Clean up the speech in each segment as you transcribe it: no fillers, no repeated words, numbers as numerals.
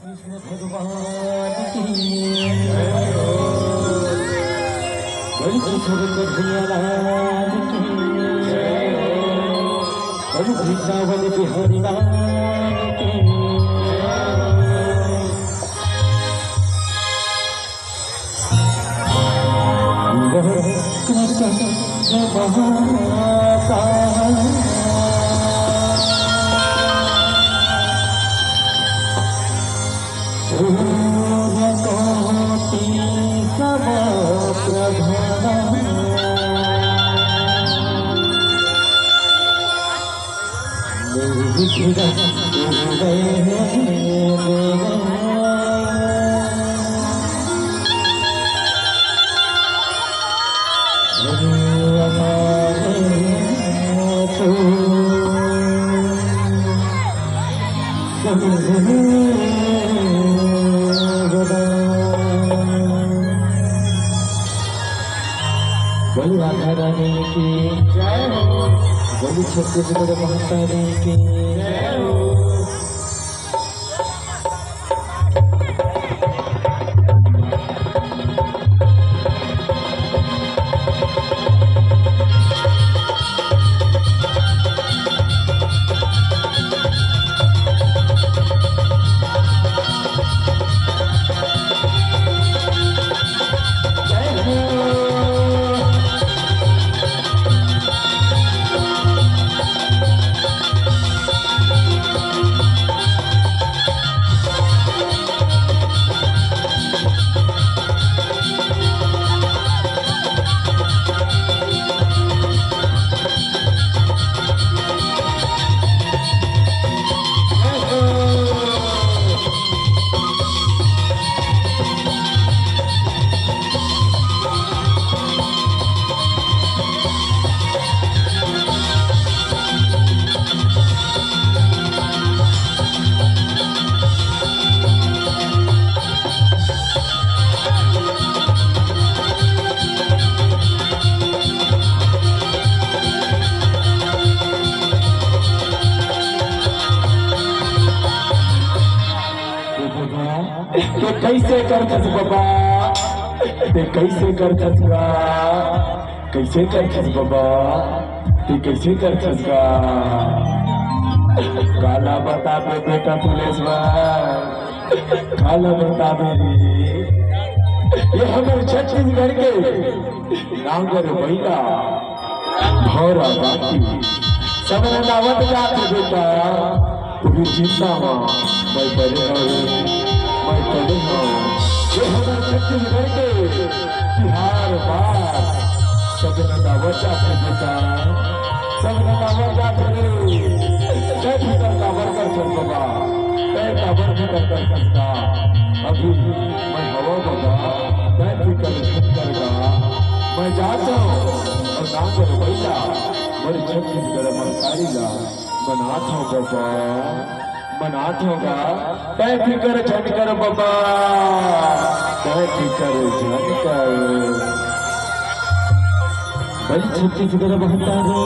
कृष्ण भगवान की बड़ी किशोर कन्हैयालाल की बड़ी वृंदावन बिहारी लाल की कृष्ण महाका सूर्यकोटि समप्रभा निर्विघ्न बोली राधा रानी की जय हो, बोली छत्तीसगढ़ माता रानी की जय हो। ते कैसे करतस बाबा, ते कैसे करतस गा, कैसे करतस बाबा, ते कैसे करतस गा। काला बता दे बेटा पुलिसवार, काला बता दे ये हमारे छत्तीसगढ़ के नांगर भैया भौरा बाती सबने दावत जाते बेटा पूरी चिंता मां मैं बड़े मैं चले हूँ ये हमारे छत्तीसगढ़ के बिहार बार सब दावत जाते बेटा सब दावत जाते जय फिकर दावर कर बाबा जय दावर भी कर सकता अभी मैं हवा बाबा जय फिकर करेगा मैं जाता हूँ और नागर भैया बड़े छत्तीसगढ़ मंकारी ला बनाता हूँ बाबा बनात होगा तय फिकर झटकर बाबा तय फिकर झटकर बड़ी छत्तीसगढ़ बहता रे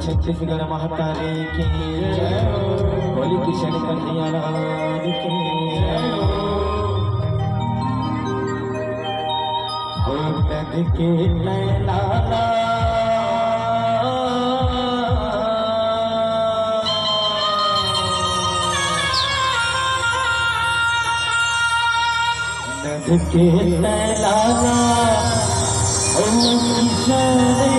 छत्तीसगढ़ महाकाली की बोली किशन कन्हैया लाल की नदी के नैना नदी के नैना ओ किशन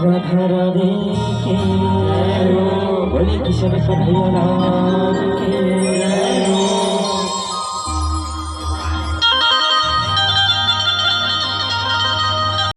राधा राधे के बोले किशन कन्हैया लाल के